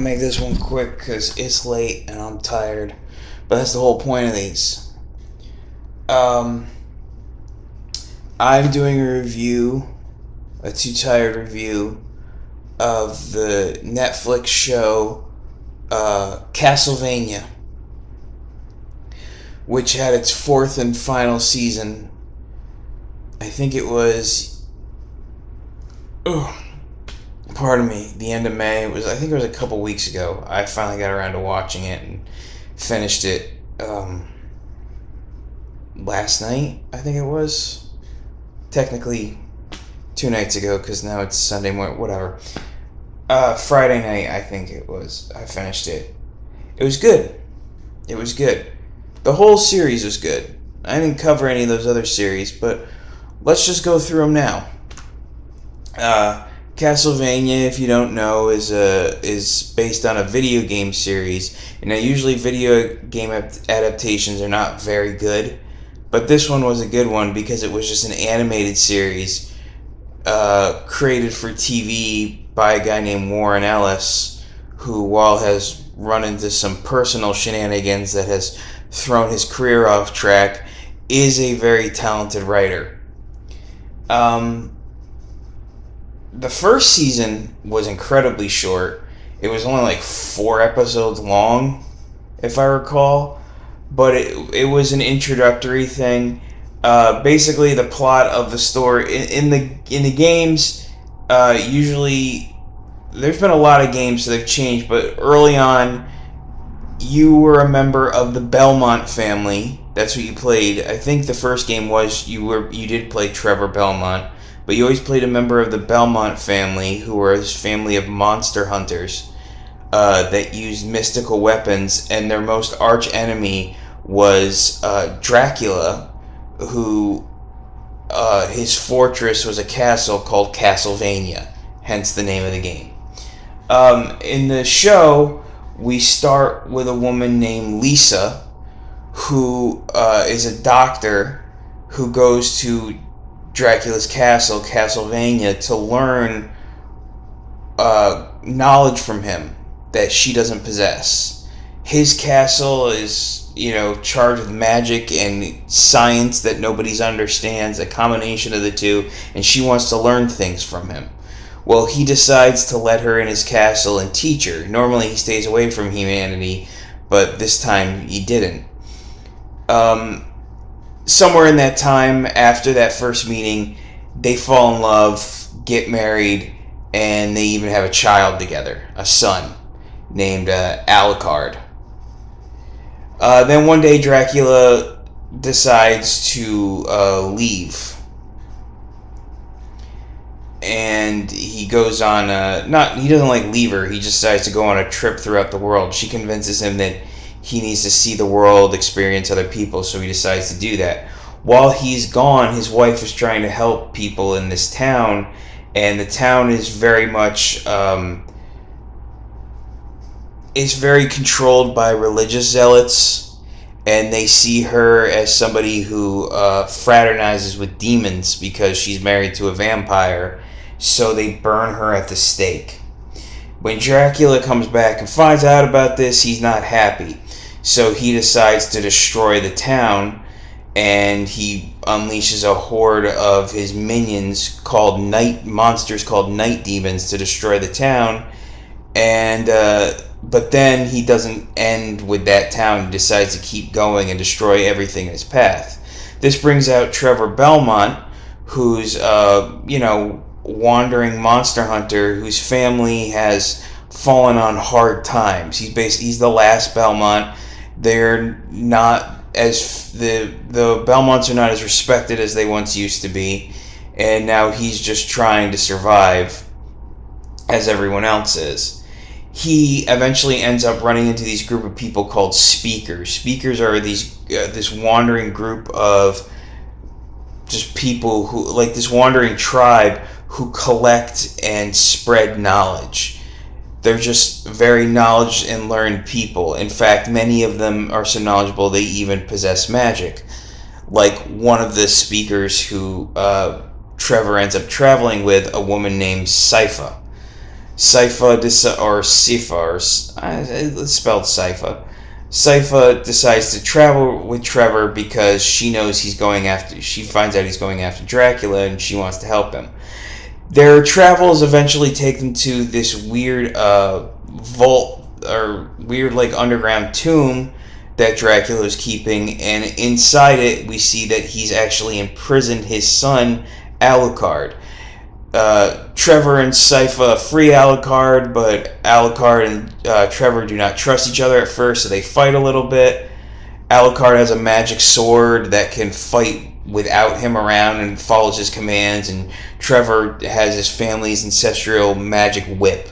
to make this one quick because it's late and I'm tired. But that's the whole point of these. Um, I'm doing a too tired review of the Netflix show Castlevania, which had its fourth and final season. I think it was, pardon me, the end of May. I think it was a couple weeks ago. I finally got around to watching it and finished it last night, I think it was. Technically 2 nights ago, because now it's Sunday morning, whatever. Friday night, I think it was. I finished it. It was good. It was good. The whole series was good. I didn't cover any of those other series, but let's just go through them now. Castlevania, if you don't know, is based on a video game series. And now usually video game adaptations are not very good, but this one was a good one because it was just an animated series created for TV by a guy named Warren Ellis, who, while has run into some personal shenanigans that has thrown his career off track, is a very talented writer. The first season was incredibly short. It was only like 4 episodes long, if I recall, but it was an introductory thing. Basically, the plot of the story in the games, usually there's been a lot of games, so they've changed. But early on, you were a member of the Belmont family. That's what you played. I think the first game was you did play Trevor Belmont, but you always played a member of the Belmont family, who were this family of monster hunters that used mystical weapons, and their most arch enemy was Dracula, who his fortress was a castle called Castlevania, hence the name of the game. In the show, we start with a woman named Lisa, who is a doctor who goes to Dracula's castle, Castlevania, to learn knowledge from him that she doesn't possess. His castle is, charged with magic and science that nobody understands, a combination of the two, and she wants to learn things from him. Well, he decides to let her in his castle and teach her. Normally he stays away from humanity, but this time he didn't. Somewhere in that time, after that first meeting, they fall in love, get married, and they even have a child together, a son, named Alucard. Then one day Dracula decides to leave. And he goes on he doesn't leave her, he just decides to go on a trip throughout the world. She convinces him that he needs to see the world, experience other people, so he decides to do that. While he's gone, his wife is trying to help people in this town, and the town is very much is very controlled by religious zealots, and they see her as somebody who fraternizes with demons because she's married to a vampire, so they burn her at the stake. When Dracula comes back and finds out about this, he's not happy, so he decides to destroy the town, and he unleashes a horde of his minions monsters called night demons to destroy the town. And but then he doesn't end with that town. He decides to keep going and destroy everything in his path. This brings out Trevor Belmont, who's wandering monster hunter whose family has fallen on hard times. He's the last Belmont. They're not as the Belmonts are not as respected as they once used to be, and now he's just trying to survive as everyone else is. He eventually ends up running into these group of people called Speakers. Speakers are this wandering group of just people who, like this wandering tribe, who collect and spread knowledge. They're just very knowledge and learned people. In fact, many of them are so knowledgeable they even possess magic. Like one of the Speakers who Trevor ends up traveling with, a woman named Sypha. It's spelled Sypha. Sypha decides to travel with Trevor because she knows she finds out he's going after Dracula and she wants to help him. Their travels eventually take them to this weird vault or weird like underground tomb that Dracula is keeping, and inside it we see that he's actually imprisoned his son Alucard. Trevor and Sypha free Alucard, but Alucard and Trevor do not trust each other at first, so they fight a little bit. Alucard has a magic sword that can fight without him around and follows his commands, and Trevor has his family's ancestral magic whip.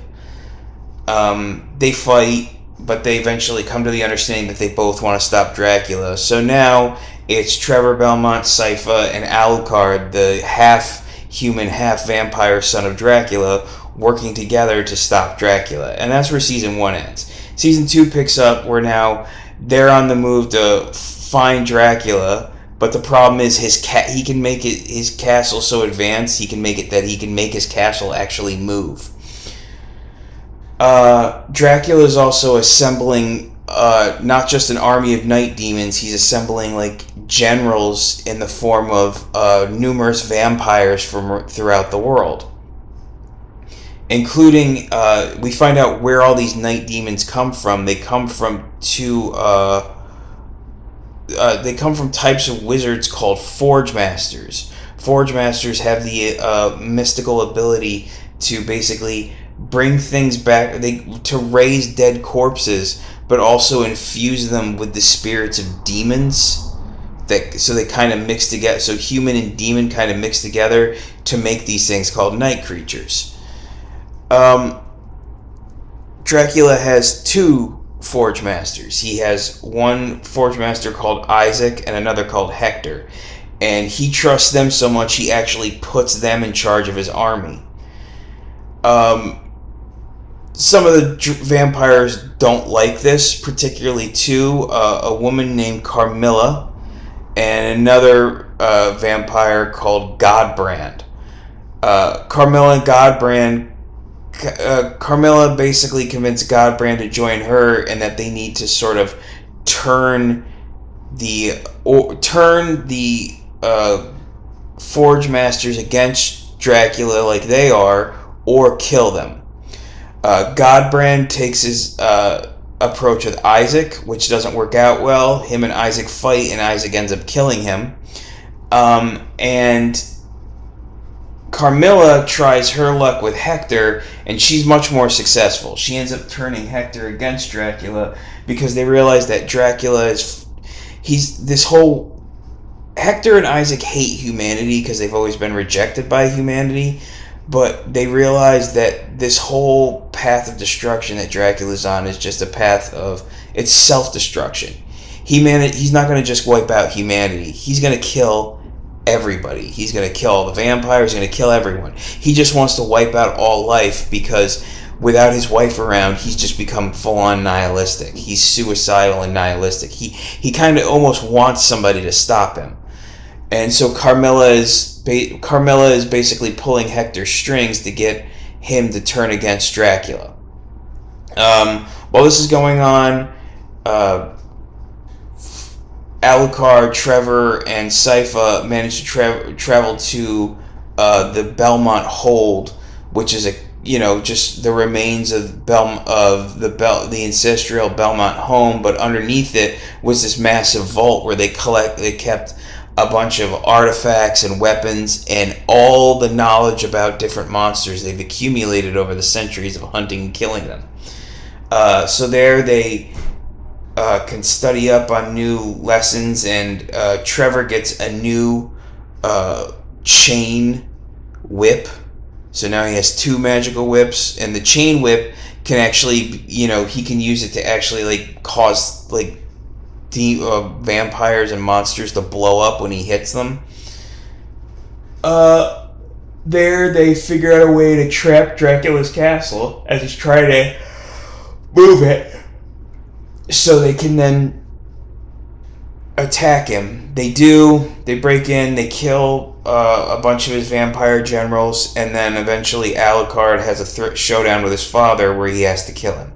They fight, but they eventually come to the understanding that they both want to stop Dracula. So now it's Trevor Belmont, Sypha, and Alucard, the half-human, half-vampire son of Dracula, working together to stop Dracula. And that's where Season 1 ends. Season 2 picks up where now they're on the move to find Dracula, but the problem is he can make his castle so advanced, he can make his castle actually move. Dracula is also assembling not just an army of night demons, he's assembling like generals in the form of numerous vampires from throughout the world. Including, we find out where all these night demons come from. They come from types of wizards called Forge Masters. Forge Masters have the mystical ability to basically bring things back, to raise dead corpses, but also infuse them with the spirits of demons. So they kind of mix together. So human and demon kind of mix together to make these things called night creatures. Dracula has two Forge Masters. He has one Forge Master called Isaac and another called Hector. And he trusts them so much he actually puts them in charge of his army. Some of the vampires don't like this, particularly two, a woman named Carmilla and another vampire called Godbrand. Carmilla basically convinced Godbrand to join her, and that they need to sort of turn the Forge Masters against Dracula like they are, or kill them. Godbrand takes his approach with Isaac, which doesn't work out well. Him and Isaac fight, and Isaac ends up killing him. And Carmilla tries her luck with Hector, and she's much more successful. She ends up turning Hector against Dracula because they realize that Dracula is... Hector and Isaac hate humanity because they've always been rejected by humanity, but they realize that this whole path of destruction that Dracula's on is just a path of... it's self-destruction. He's not going to just wipe out humanity. He's going to kill everybody. He's going to kill all the vampires. He's going to kill everyone. He just wants to wipe out all life because without his wife around, he's just become full-on nihilistic. He's suicidal and nihilistic. He kind of almost wants somebody to stop him. And so Carmilla is basically pulling Hector's strings to get him to turn against Dracula. While this is going on, Alucard, Trevor, and Sypha manage to travel to the Belmont Hold, which is just the remains of the ancestral Belmont home, but underneath it was this massive vault where they kept a bunch of artifacts and weapons and all the knowledge about different monsters they've accumulated over the centuries of hunting and killing them. So there they can study up on new lessons, and Trevor gets a new chain whip. So now he has two magical whips, and the chain whip can actually, he can use it to actually cause vampires and monsters to blow up when he hits them. There they figure out a way to trap Dracula's castle as he's trying to move it, so they can then attack him. They do. They break in. They kill a bunch of his vampire generals, and then eventually Alucard has a showdown with his father where he has to kill him,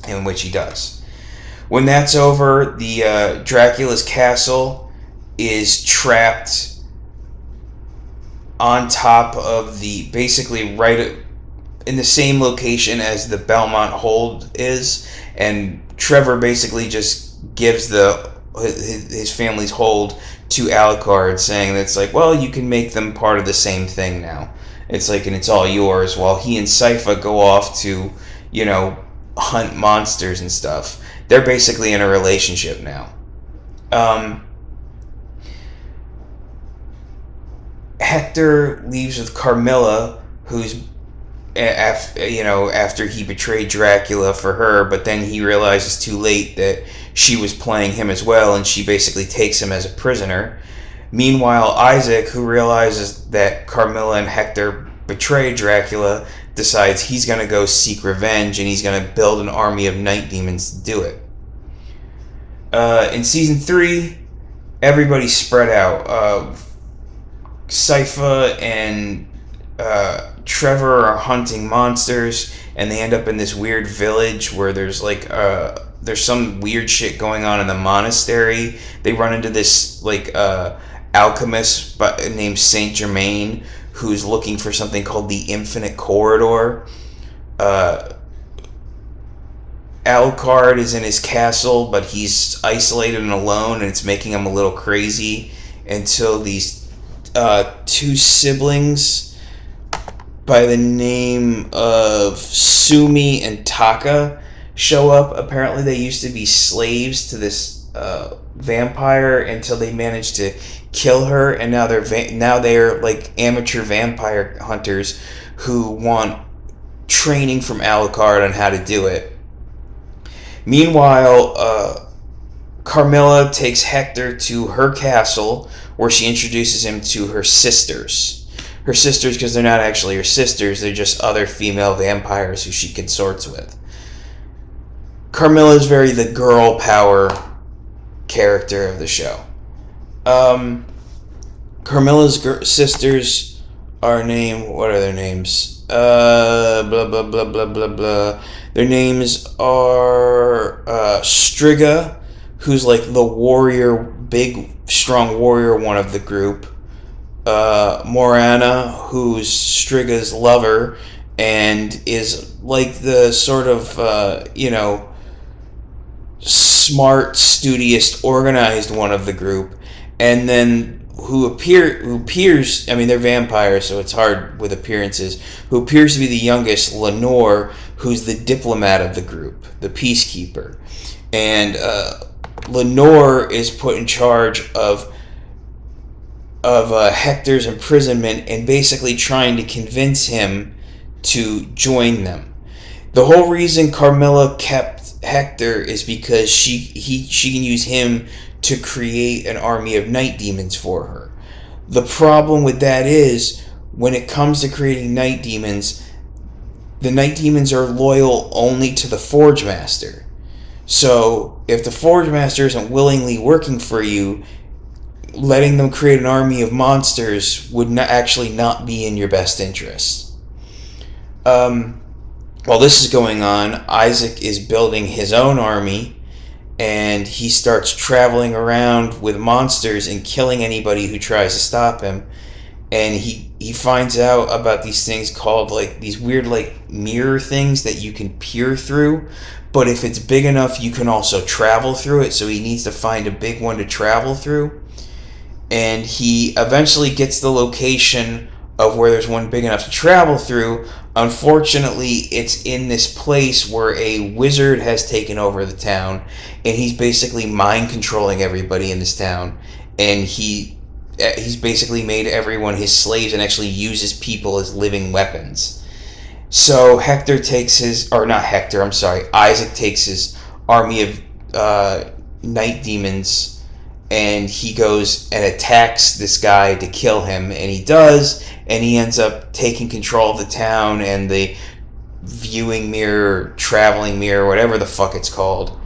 in which he does. When that's over, the Dracula's castle is trapped on top of the, basically right in the same location as the Belmont Hold is, and Trevor basically just gives his family's hold to Alucard, saying that it's like, well, you can make them part of the same thing now. It's like, and it's all yours, while he and Sypha go off to, hunt monsters and stuff. They're basically in a relationship now. Hector leaves with Carmilla, who's after he betrayed Dracula for her, but then he realizes too late that she was playing him as well, and she basically takes him as a prisoner. Meanwhile, Isaac, who realizes that Carmilla and Hector betrayed Dracula, decides he's going to go seek revenge, and he's going to build an army of night demons to do it. In season 3, everybody's spread out. Sypha and Trevor are hunting monsters, and they end up in this weird village where there's some weird shit going on in the monastery. They run into this alchemist named Saint Germain, who's looking for something called the Infinite Corridor. Alucard is in his castle, but he's isolated and alone, and it's making him a little crazy until these two siblings by the name of Sumi and Taka show up. Apparently they used to be slaves to this vampire until they managed to kill her, and now they're like amateur vampire hunters who want training from Alucard on how to do it. Meanwhile, Carmilla takes Hector to her castle, where she introduces him to her sisters. Her sisters, because they're not actually her sisters, they're just other female vampires who she consorts with. Carmilla is very the girl power character of the show. Carmilla's sisters are named, what are their names? Blah, blah, blah, blah, blah, blah. Their names are Striga, who's like the warrior, big, strong warrior one of the group. Morana, who's Striga's lover, and is like the sort of, smart, studious, organized one of the group. And then who appears, I mean, they're vampires, so it's hard with appearances, who appears to be the youngest, Lenore, who's the diplomat of the group, the peacekeeper. And Lenore is put in charge of Hector's imprisonment and basically trying to convince him to join them. The whole reason Carmilla kept Hector is because she can use him to create an army of night demons for her. The problem with that is, when it comes to creating night demons, the night demons are loyal only to the Forge Master. So if the Forge Master isn't willingly working for you, letting them create an army of monsters would not be in your best interest. While this is going on, Isaac is building his own army, and he starts traveling around with monsters and killing anybody who tries to stop him. And he finds out about these things called, these weird, mirror things that you can peer through. But if it's big enough, you can also travel through it. So he needs to find a big one to travel through. And he eventually gets the location of where there's one big enough to travel through. Unfortunately, it's in this place where a wizard has taken over the town, and he's basically mind controlling everybody in this town. And he's basically made everyone his slaves and actually uses people as living weapons. So Isaac takes his army of night demons, and he goes and attacks this guy to kill him, and he does, and he ends up taking control of the town and the viewing mirror, traveling mirror, whatever the fuck it's called,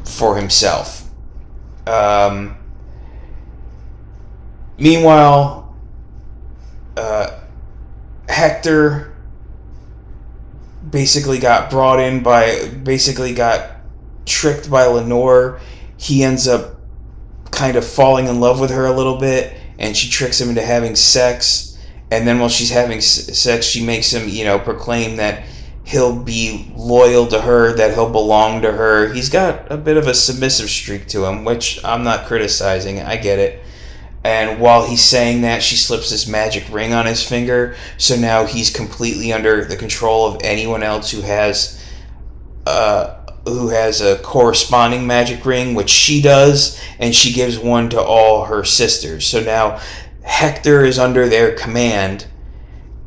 for himself. Um, Meanwhile, uh, Hector basically got tricked by Lenore. He ends up kind of falling in love with her a little bit, and she tricks him into having sex. And then while she's having sex, she makes him, proclaim that he'll be loyal to her, that he'll belong to her. He's got a bit of a submissive streak to him, which I'm not criticizing. I get it. And while he's saying that, she slips this magic ring on his finger, so now he's completely under the control of anyone else who has a corresponding magic ring, which she does, and she gives one to all her sisters. So now Hector is under their command,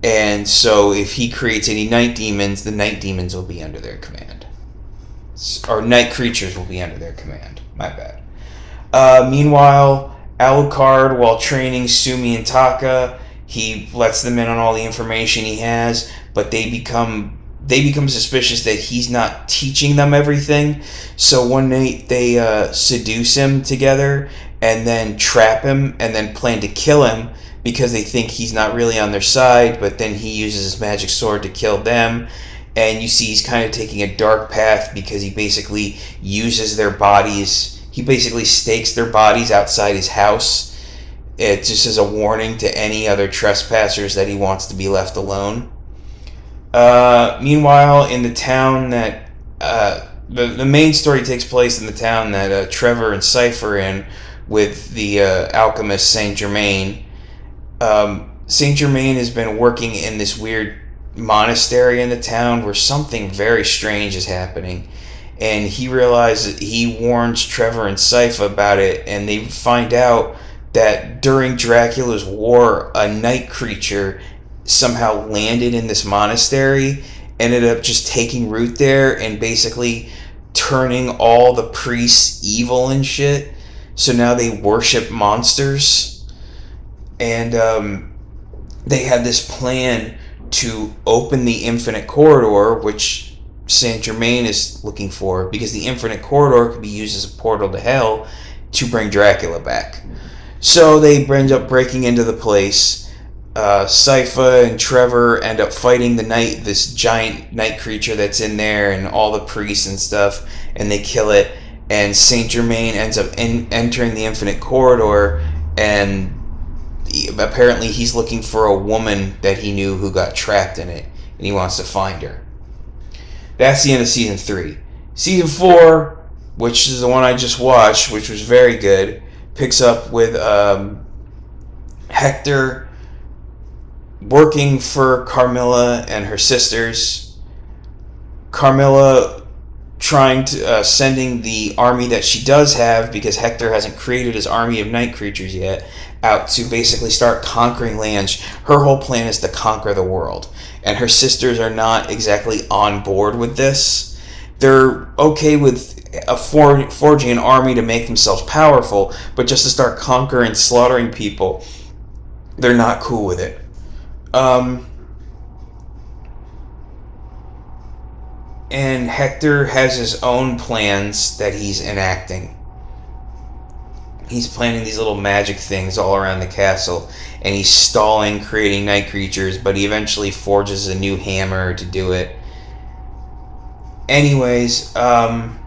and so if he creates any night demons, the night demons will be under their command. Or night creatures will be under their command. My bad. Meanwhile, Alucard, while training Sumi and Taka, he lets them in on all the information he has, but they become suspicious that he's not teaching them everything. So one night they seduce him together and then trap him and then plan to kill him because they think he's not really on their side, but then he uses his magic sword to kill them. And you see he's kind of taking a dark path because he basically uses their bodies. He basically stakes their bodies outside his house. It just is a warning to any other trespassers that he wants to be left alone. Meanwhile, in the town that the main story takes place in the town that Trevor and Cypher are in with the alchemist Saint Germain. Saint Germain has been working in this weird monastery in the town where something very strange is happening. And he realizes, he warns Trevor and Cypher about it, and they find out that during Dracula's war, a night creature somehow landed in this monastery, ended up just taking root there and basically turning all the priests evil and shit. So now they worship monsters. And they had this plan to open the Infinite Corridor, which Saint Germain is looking for, because the Infinite Corridor could be used as a portal to hell to bring Dracula back. So they end up breaking into the place. Cypher and Trevor end up fighting this giant night creature that's in there and all the priests and stuff, and they kill it. And Saint Germain ends up entering the Infinite Corridor, and apparently he's looking for a woman that he knew who got trapped in it, and he wants to find her. That's the end of Season 3. Season 4, which is the one I just watched, which was very good, picks up with Hector working for Carmilla and her sisters. Carmilla trying to sending the army that she does have, because Hector hasn't created his army of night creatures yet, out to basically start conquering lands. Her whole plan is to conquer the world, and her sisters are not exactly on board with this. They're okay with forging an army to make themselves powerful, but just to start conquering, slaughtering people, they're not cool with it. And Hector has his own plans that he's enacting. He's planning these little magic things all around the castle, and he's stalling creating night creatures, but he eventually forges a new hammer to do it. Anyways, while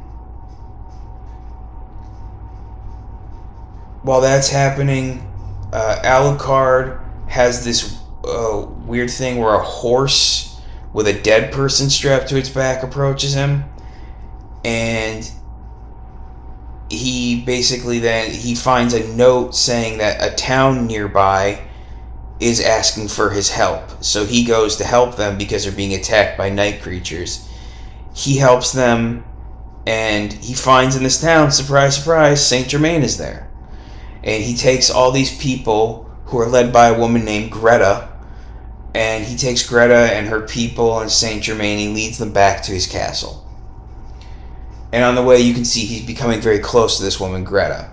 that's happening, Alucard has this weird thing where a horse with a dead person strapped to its back approaches him, and he basically then he finds a note saying that a town nearby is asking for his help. So he goes to help them because they're being attacked by night creatures. He helps them, and he finds in this town, surprise, surprise, Saint Germain is there. And he takes all these people who are led by a woman named Greta, and he takes Greta and her people and Saint Germain, he leads them back to his castle. And on the way, you can see he's becoming very close to this woman, Greta.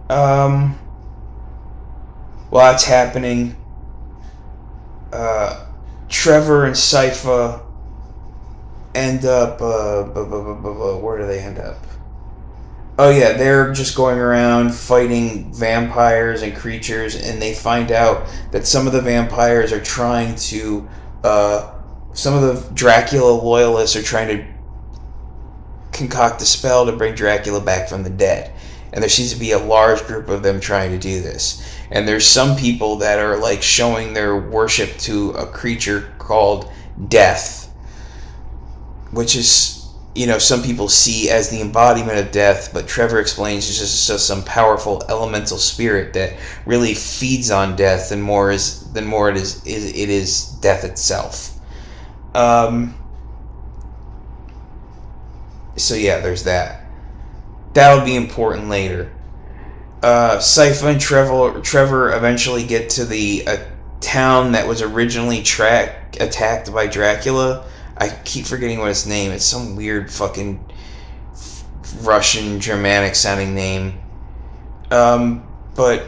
While that's happening, Trevor and Cypher end up... where do they end up? Oh yeah, they're just going around fighting vampires and creatures, and they find out that some of the vampires are trying to, some of the Dracula loyalists are trying to concoct a spell to bring Dracula back from the dead. And there seems to be a large group of them trying to do this. And there's some people that are like showing their worship to a creature called Death, which is, some people see as the embodiment of death, but Trevor explains it's just some powerful elemental spirit that really feeds on death, and more it is death itself. So yeah, there's that. That'll be important later. Sypha and Trevor eventually get to the town that was originally attacked by Dracula. I keep forgetting what its name. It's some weird fucking Russian Germanic sounding name. But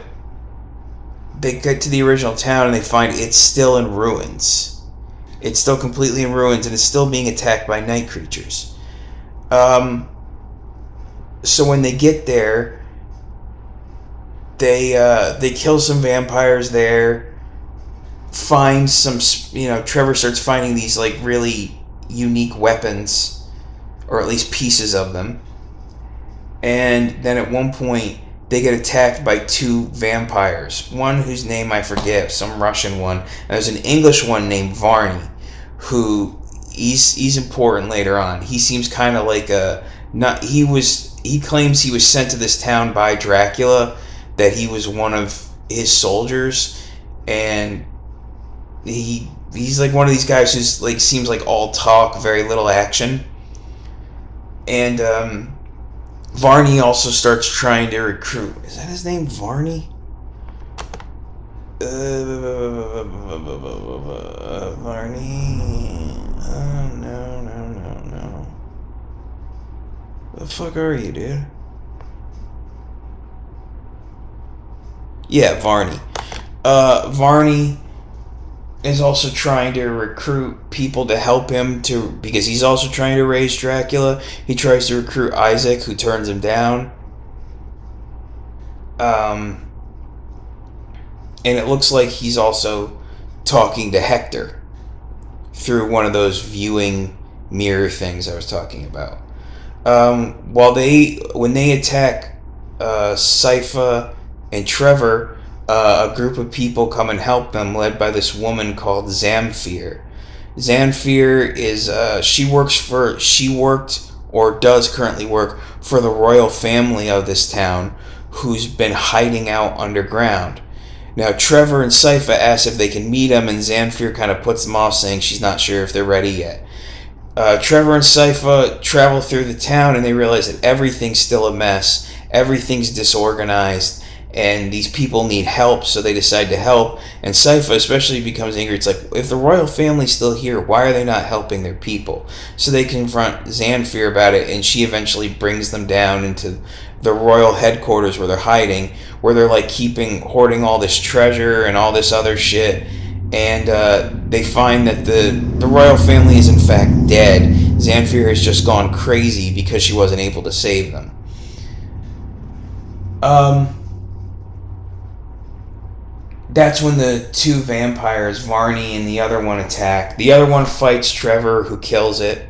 they get to the original town and they find it's still in ruins. It's still completely in ruins and it's still being attacked by night creatures. So when they get there, they kill some vampires there. Find some, Trevor starts finding these like really unique weapons, or at least pieces of them. And then at one point they get attacked by two vampires. One whose name I forget, some Russian one. And there's an English one named Varney, who he's important later on. He seems kind of like he claims he was sent to this town by Dracula, that he was one of his soldiers, and he's like one of these guys who's like seems like all talk, very little action. And Varney also starts trying to recruit. Is that his name, Varney? Varney. No. The fuck are you, dude? Yeah, Varney. Varney is also trying to recruit people to help him because he's also trying to raise Dracula. He tries to recruit Isaac, who turns him down. And it looks like he's also talking to Hector through one of those viewing mirror things I was talking about. When they attack Sypha and Trevor, a group of people come and help them, led by this woman called Zamfir. Zamfir is she worked or does currently work for the royal family of this town, who's been hiding out underground. Now Trevor and Sypha ask if they can meet him, and Zamfir kind of puts them off, saying she's not sure if they're ready yet. Trevor and Sypha travel through the town and they realize that everything's still a mess, everything's disorganized, and these people need help, so they decide to help. And Sypha especially becomes angry. It's like, if the royal family's still here, why are they not helping their people? So they confront Zamfir about it, and she eventually brings them down into the royal headquarters where they're hiding, where they're like hoarding all this treasure and all this other shit. And they find that the royal family is in fact dead. Zamfir has just gone crazy because she wasn't able to save them. That's when the two vampires, Varney and the other one, attack. The other one fights Trevor, who kills it.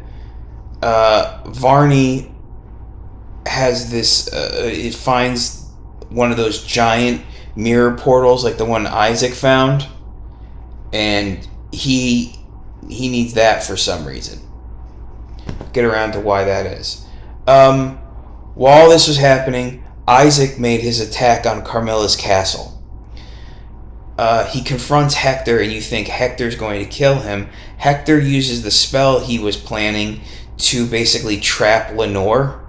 Varney has this, it finds one of those giant mirror portals like the one Isaac found, and he needs that for some reason. Get around to why that is. While this was happening, Isaac made his attack on Carmilla's castle. He confronts Hector, and you think Hector's going to kill him. Hector uses the spell he was planning to basically trap Lenore.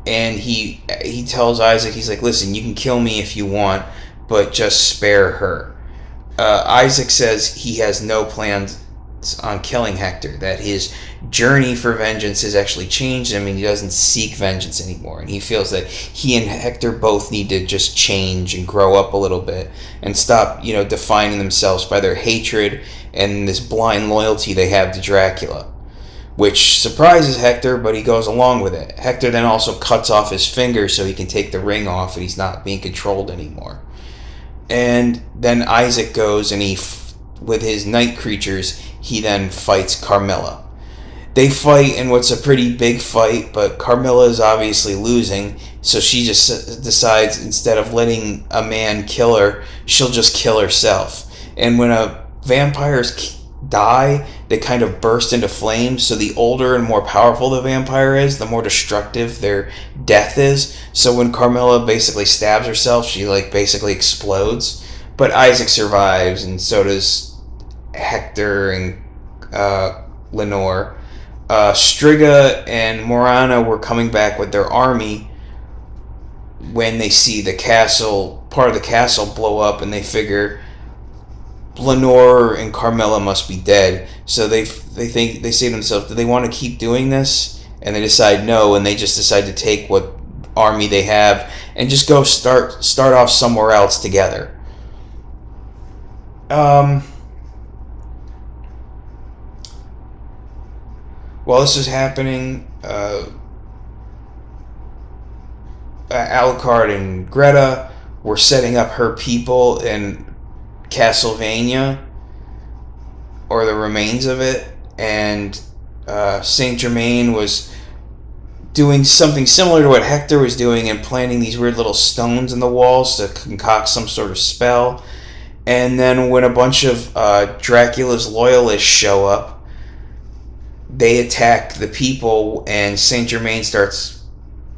And he tells Isaac, he's like, listen, you can kill me if you want, but just spare her. Isaac says he has no plans on killing Hector, that his journey for vengeance has actually changed him, and he doesn't seek vengeance anymore, and he feels that he and Hector both need to just change and grow up a little bit and stop, defining themselves by their hatred and this blind loyalty they have to Dracula, which surprises Hector, but he goes along with it. Hector then also cuts off his finger so he can take the ring off and he's not being controlled anymore. And then Isaac goes and with his night creatures, he then fights Carmilla. They fight in what's a pretty big fight, but Carmilla is obviously losing, so she just decides instead of letting a man kill her, she'll just kill herself. And when vampires die, they kind of burst into flames, so the older and more powerful the vampire is, the more destructive their death is. So when Carmilla basically stabs herself, she basically explodes. But Isaac survives, and so does Hector and Lenore. Striga and Morana were coming back with their army when they see the castle, part of the castle blow up, and they figure Lenore and Carmilla must be dead. So they say to themselves, do they want to keep doing this? And they decide no, and they just decide to take what army they have and just go start off somewhere else together. While this was happening, Alucard and Greta were setting up her people in Castlevania, or the remains of it, and Saint Germain was doing something similar to what Hector was doing and planting these weird little stones in the walls to concoct some sort of spell. And then when a bunch of Dracula's loyalists show up, they attack the people, and Saint Germain starts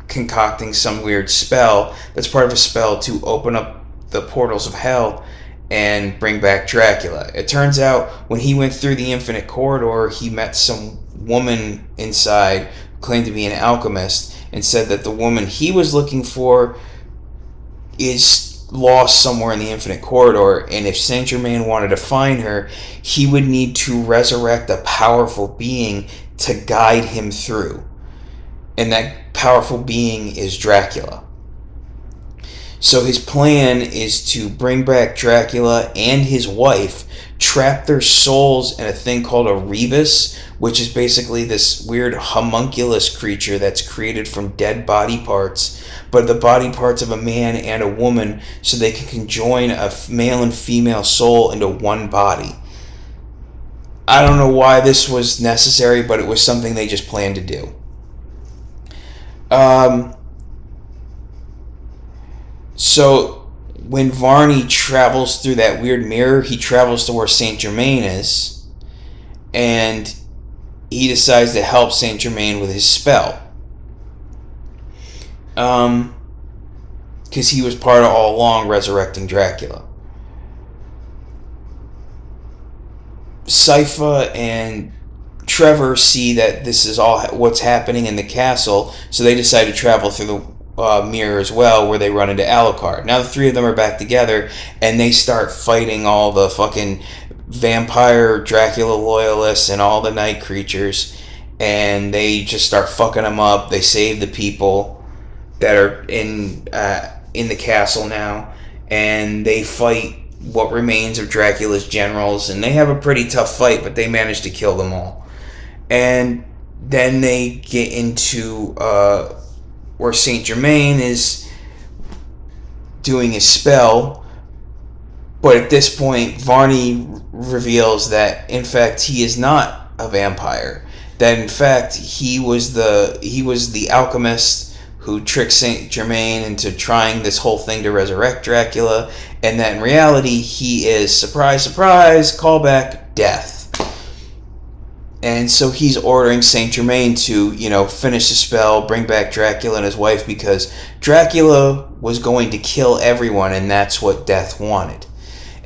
concocting some weird spell that's part of a spell to open up the portals of hell and bring back Dracula. It turns out when he went through the Infinite Corridor, he met some woman inside who claimed to be an alchemist and said that the woman he was looking for is lost somewhere in the Infinite Corridor, and if Saint Germain wanted to find her, he would need to resurrect a powerful being to guide him through. And that powerful being is Dracula. So his plan is to bring back Dracula and his wife, trap their souls in a thing called a rebus, which is basically this weird homunculus creature that's created from dead body parts, but the body parts of a man and a woman, so they can conjoin a male and female soul into one body. I don't know why this was necessary, but it was something they just planned to do. So when Varney travels through that weird mirror, he travels to where Saint Germain is, and he decides to help Saint Germain with his spell. Because he was part of all along resurrecting Dracula. Sypha and Trevor see that this is all what's happening in the castle, so they decide to travel through the mirror as well, where they run into Alucard. Now the three of them are back together, and they start fighting all the fucking vampire Dracula loyalists and all the night creatures, and they just start fucking them up. They save the people that are in the castle now, and they fight what remains of Dracula's generals, and they have a pretty tough fight, but they manage to kill them all. And then they get into where Saint Germain is doing his spell, but at this point Varney reveals that in fact he is not a vampire, that in fact he was the alchemist who tricked Saint Germain into trying this whole thing to resurrect Dracula, and that in reality he is, surprise surprise, callback, death. And so he's ordering Saint Germain to, finish the spell, bring back Dracula and his wife, because Dracula was going to kill everyone, and that's what Death wanted.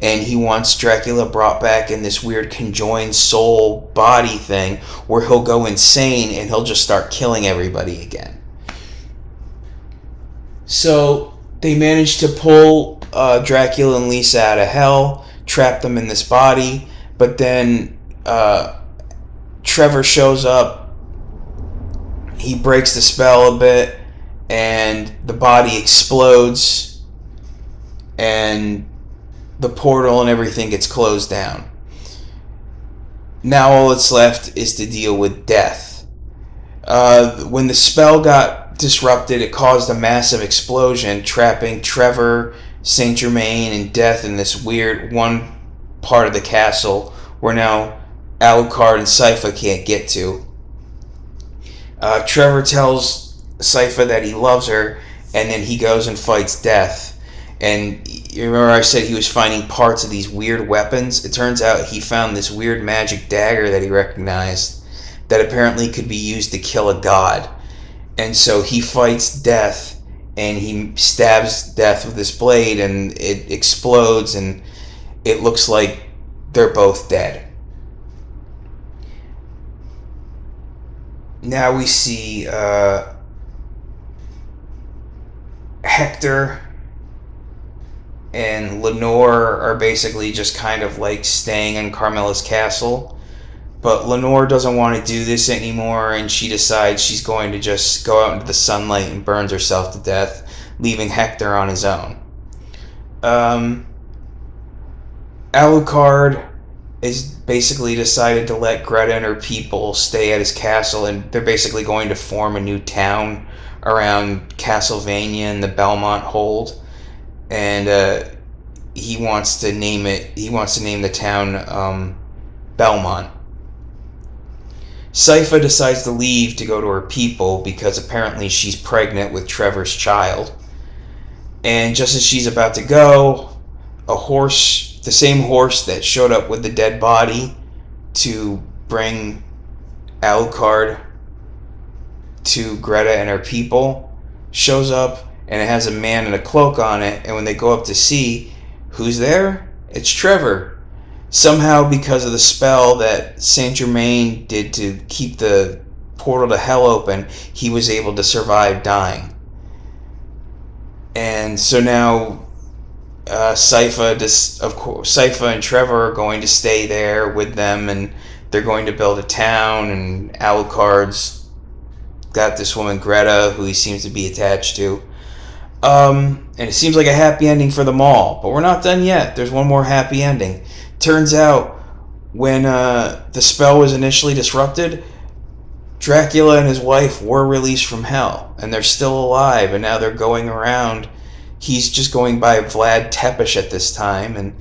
And he wants Dracula brought back in this weird conjoined soul body thing where he'll go insane and he'll just start killing everybody again. So they managed to pull Dracula and Lisa out of hell, trap them in this body, but then Trevor shows up, he breaks the spell a bit, and the body explodes, and the portal and everything gets closed down. Now all that's left is to deal with death. When the spell got disrupted, it caused a massive explosion, trapping Trevor, Saint Germain, and Death in this weird one part of the castle where now Alucard and Sypha can't get to. Trevor tells Sypha that he loves her, and then he goes and fights Death. And you remember I said he was finding parts of these weird weapons? It turns out he found this weird magic dagger that he recognized that apparently could be used to kill a god. And so he fights Death, and he stabs Death with this blade, and it explodes, and it looks like they're both dead. Now we see Hector and Lenore are basically just kind of like staying in Carmela's castle. But Lenore doesn't want to do this anymore, and she decides she's going to just go out into the sunlight and burns herself to death, leaving Hector on his own. Alucard is basically decided to let Greta and her people stay at his castle, and they're basically going to form a new town around Castlevania and the Belmont Hold. And he wants to name the town Belmont. Sypha decides to leave to go to her people because apparently she's pregnant with Trevor's child. And just as she's about to go, a horse, the same horse that showed up with the dead body to bring Alucard to Greta and her people, shows up, and it has a man in a cloak on it. And when they go up to see who's there, it's Trevor. Somehow, because of the spell that Saint Germain did to keep the portal to hell open, he was able to survive dying. And so now Sypha and Trevor are going to stay there with them, and they're going to build a town, and Alucard's got this woman Greta who he seems to be attached to. And it seems like a happy ending for them all, but we're not done yet. There's one more happy ending. Turns out, when the spell was initially disrupted, Dracula and his wife were released from hell, and they're still alive, and now they're going around. He's just going by Vlad Tepes at this time, and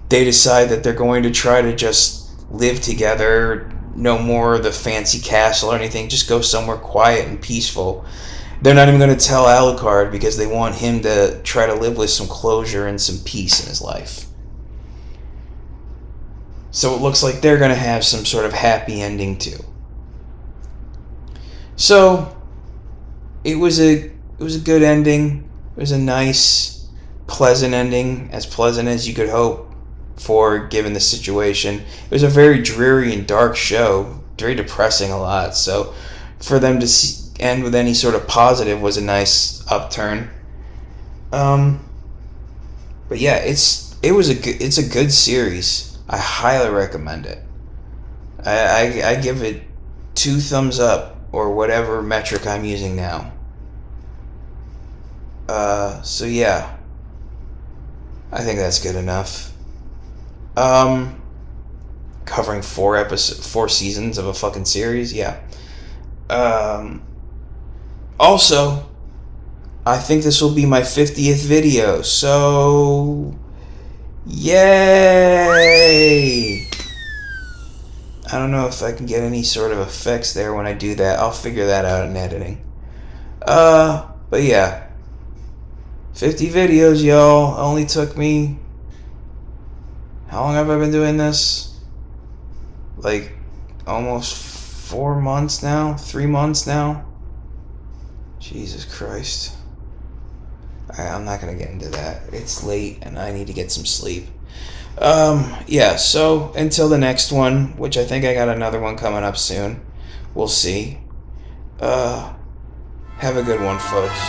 they decide that they're going to try to just live together, no more of the fancy castle or anything, just go somewhere quiet and peaceful. They're not even going to tell Alucard because they want him to try to live with some closure and some peace in his life. So it looks like they're going to have some sort of happy ending too. So it was a good ending. It was a nice, pleasant ending, as pleasant as you could hope for given the situation. It was a very dreary and dark show, very depressing a lot. So for them to end with any sort of positive was a nice upturn. But yeah, it's a good series. I highly recommend it. I give it 2 thumbs up, or whatever metric I'm using now. So yeah, I think that's good enough. Covering 4 seasons of a fucking series, yeah. Also, I think this will be my 50th video, so yay! I don't know if I can get any sort of effects there when I do that. I'll figure that out in editing. But yeah. 50 videos, y'all. Only took me... How long have I been doing this? Like, almost 4 months now? 3 months now? Jesus Christ. I'm not gonna get into that. It's late and I need to get some sleep. Yeah, so until the next one, which I think I got another one coming up soon. We'll see. Have a good one, folks.